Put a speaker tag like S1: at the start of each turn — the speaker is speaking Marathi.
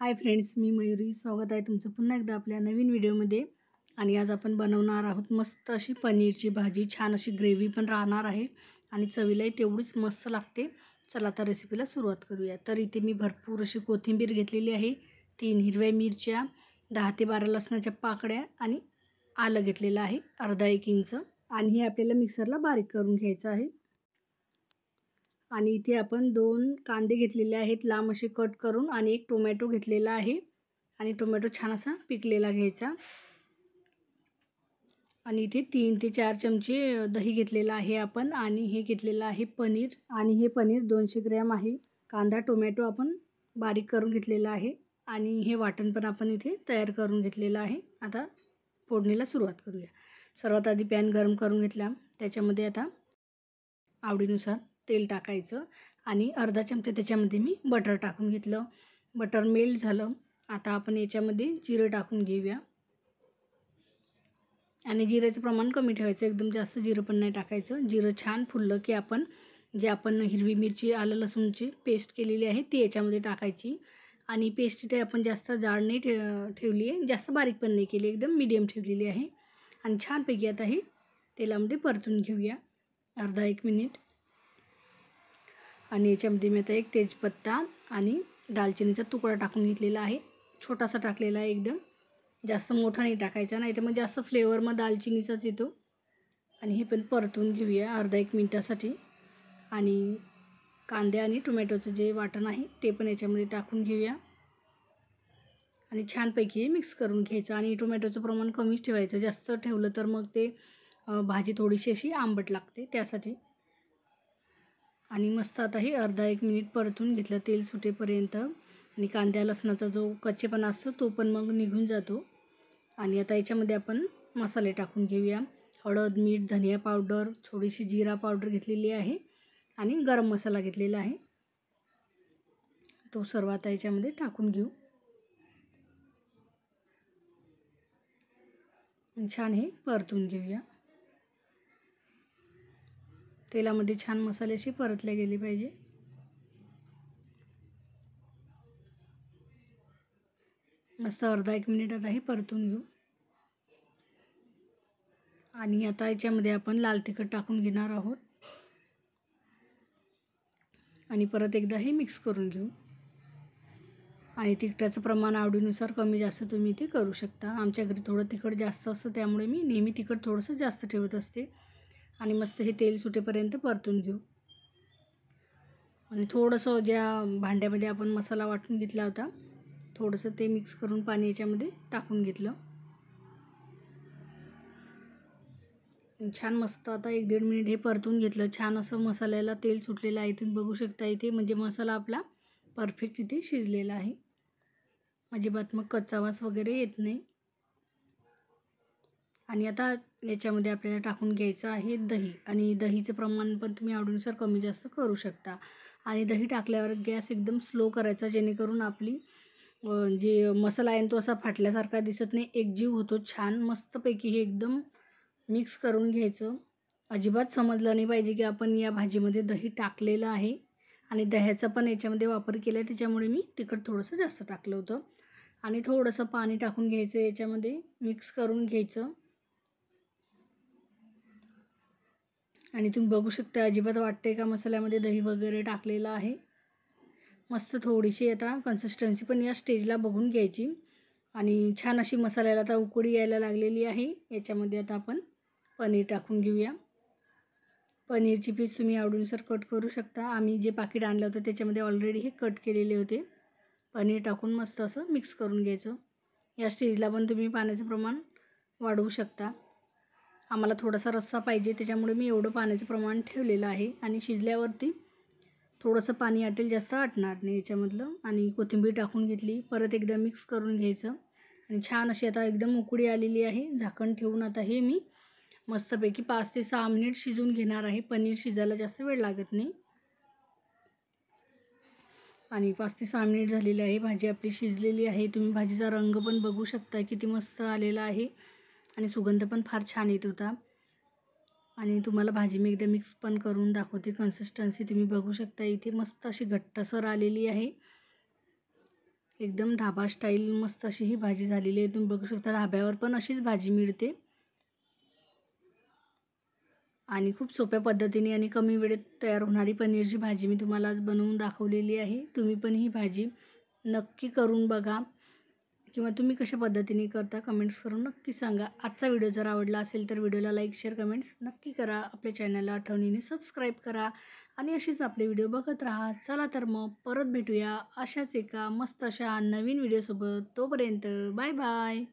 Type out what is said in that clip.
S1: हाय फ्रेंड्स, मी मयुरी. स्वागत आहे तुमचं पुन्हा एकदा आपल्या नवीन व्हिडिओमध्ये. आणि आज आपण बनवणार आहोत मस्त अशी पनीरची भाजी. छान अशी ग्रेव्ही पण राहणार आहे आणि चवीलाही तेवढीच मस्त लागते. चला तर रेसिपीला सुरुवात करूया. तर इथे मी भरपूर अशी कोथिंबीर घेतलेली आहे, 3 हिरव्या मिरच्या, 10 ते 12 लसणाच्या पाकळ्या आणि आलं घेतलेलं आहे अर्धा 1 इंच. आणि हे आपल्याला मिक्सरला बारीक करून घ्यायचं आहे. आणि इथे आपण 2 कांदे घेतलेले आहेत लांब असे कट करून, आणि 1 टोमॅटो घेतलेला आहे. आणि टोमॅटो छान असा पिकलेला घ्यायचा. आणि इथे 3 ते 4 चमचे दही घेतलेला आहे आपण. आणि हे घेतलेलं आहे पनीर. आणि हे पनीर 200 ग्रॅम आहे. कांदा टोमॅटो आपण बारीक करून घेतलेला आहे. आणि हे वाटण पण आपण इथे तयार करून घेतलेलं आहे. आता फोडणीला सुरुवात करूया. सर्वात आधी पॅन गरम करून घेतला. त्याच्यामध्ये आता आवडीनुसार तेल टाकायचं आणि अर्धा चमचा त्याच्यामध्ये मी बटर टाकून घेतलं. बटर मेल्ट झालं. आता आपण याच्यामध्ये जिरं टाकून घेऊया. आणि जिऱ्याचं प्रमाण कमी ठेवायचं, एकदम जास्त जिरं पण नाही टाकायचं. जिरं छान फुललं की आपण हिरवी मिरची आलं लसूणची पेस्ट केलेली आहे ती याच्यामध्ये टाकायची. आणि पेस्ट इथे आपण जास्त जाड नाही ठेवली आहे, जास्त बारीक पण नाही केली, एकदम मीडियम ठेवलेली आहे. आणि छानपैकी आता हे तेलामध्ये परतून घेऊया अर्धा 1 मिनिट. आणि याच्यामध्ये मी आता 1 तेजपत्ता आणि दालचिनीचा तुकडा टाकून घेतलेला आहे. छोटासा टाकलेला आहे, एकदम जास्त मोठा नाही टाकायचा, नाही तर मग जास्त फ्लेवर मग दालचिनीचाच येतो. आणि हे पण परतून घेऊया अर्धा 1 मिनिटासाठी. आणि कांदे आणि टोमॅटोचं जे वाटण आहे ते पण याच्यामध्ये टाकून घेऊया. आणि छानपैकी मिक्स करून घ्यायचं. आणि टोमॅटोचं प्रमाण कमीच ठेवायचं, जास्त ठेवलं तर मग ते भाजी थोडीशी अशी आंबट लागते त्यासाठी. आणि मस्त आता हे अर्धा 1 मिनिट परतून घेतलं तेल सुटेपर्यंत. आणि कांद्या लसणाचा जो कच्चेपणा असतो तो पण मग निघून जातो. आणि आता याच्यामध्ये आपण मसाले टाकून घेऊया. हळद, मीठ, धनिया पावडर, थोडीशी जिरा पावडर घेतलेली आहे आणि गरम मसाला घेतलेला आहे, तो सर्व आता याच्यामध्ये टाकून घेऊ. छान हे परतून घेऊया. तेलामध्ये छान मसाले असे परतले गेले पाहिजे. मस्त अर्धा 1 मिनिट आता हे परतून घेऊ. आणि आता याच्यामध्ये आपण लाल तिखट टाकून घेणार आहोत. आणि परत एकदा हे मिक्स करून घेऊ. आणि तिखटाचं प्रमाण आवडीनुसार कमी जास्त तुम्ही ते करू शकता. आमच्या घरी थोडं तिखट जास्त असतं, त्यामुळे मी नेहमी तिखट थोडंसं जास्त ठेवत असते. आणि मस्त हे तेल सुटेपर्यंत परतून घेऊ. आणि थोडंसं ज्या भांड्यामध्ये आपण मसाला वाटून घेतला होता, थोडंसं ते मिक्स करून पाणी याच्यामध्ये टाकून घेतलं. छान मस्त आता 1-1.5 मिनिट हे परतून घेतलं. छान असं मसाल्याला तेल सुटलेलं आहे, तुम्ही बघू शकता इथे. म्हणजे मसाला आपला परफेक्ट इथे शिजलेला आहे, अजिबात मग कच्चा वास वगैरे येत नाही. आणि आता याच्यामध्ये आपल्याला टाकून घ्यायचं आहे दही. आणि दहीचं प्रमाण पण तुम्ही आवडीनुसार कमी जास्त करू शकता. आणि दही टाकल्यावर गॅस एकदम स्लो करायचा, जेणेकरून आपली जे मसाला आहे तो असा फाटल्यासारखा दिसत नाही, एकजीव होतो छान मस्तपैकी. हे एकदम मिक्स करून घ्यायचं. अजिबात समजलं नाही पाहिजे की आपण या भाजीमध्ये दही टाकलेलं आहे. आणि दह्याचा पण याच्यामध्ये वापर केला आहे, त्याच्यामुळे मी तिखट थोडंसं जास्त टाकलं होतं. आणि थोडंसं पाणी टाकून घ्यायचं, याच्यामध्ये मिक्स करून घ्यायचं. आणि तुम्ही बघू शकता अजिबात वाटते का मसाल्यामध्ये दही वगैरे टाकलेलं आहे. मस्त थोडीशी आता कन्सिस्टन्सी पण या स्टेजला बघून घ्यायची. आणि छान अशी मसाल्याला आता उकळी यायला लागलेली आहे. याच्यामध्ये आता आपण पनीर टाकून घेऊया. पनीरची पीस तुम्ही आवडीनुसार कट करू शकता. आम्ही जे पाकिट आणलं होतं त्याच्यामध्ये ऑलरेडी हे कट केलेले होते. पनीर टाकून मस्त असं मिक्स करून घ्यायचं. या स्टेजला पण तुम्ही पाण्याचं प्रमाण वाढवू शकता. आम्हाला थोडासा रस्सा पाहिजे, त्याच्यामुळे मी एवढं पाण्याचं प्रमाण ठेवलेलं आहे. आणि शिजल्यावरती थोडंसं पाणी आटेल, जास्त आटणार नाही याच्यामधलं. आणि कोथिंबीर टाकून घेतली, परत एकदा मिक्स करून घ्यायचं. आणि छान अशी आता एकदम उकळी आलेली आहे. झाकण ठेवून आता हे मी मस्तपैकी 5 ते 6 मिनिट शिजवून घेणार आहे. पनीर शिजायला जास्त वेळ लागत नाही. आणि 5 ते 6 मिनिट झालेली आहे, भाजी आपली शिजलेली आहे. तुम्ही भाजीचा रंग पण बघू शकता किती मस्त आलेला आहे. आणि सुगंध पण फार छान येत होता. आणि तुम्हाला भाजी मी एकदा मिक्स पण करून दाखवते. कन्सिस्टन्सी तुम्ही बघू शकता इथे मस्त अशी घट्टसर आलेली आहे. एकदम ढाबा स्टाईल मस्त अशी ही भाजी झालेली आहे. तुम्ही बघू शकता ढाब्यावर पण अशीच भाजी मिळते आणि खूप सोप्या पद्धतीने आणि कमी वेळेत तयार होणारी पनीरची भाजी मी तुम्हाला आज बनवून दाखवलेली आहे. तुम्ही पण ही भाजी नक्की करून बघा किंवा तुम्ही कशा पद्धतीने करता कमेंट्स करून नक्की सांगा. आजचा व्हिडिओ जर आवडला असेल तर व्हिडिओला लाईक शेअर कमेंट्स नक्की करा. आपल्या चॅनलला आठवणीने सबस्क्राईब करा आणि अशीच आपले व्हिडिओ बघत राहा. चला तर मग परत भेटूया अशाच एका मस्त अशा नवीन व्हिडिओसोबत. तोपर्यंत बाय बाय.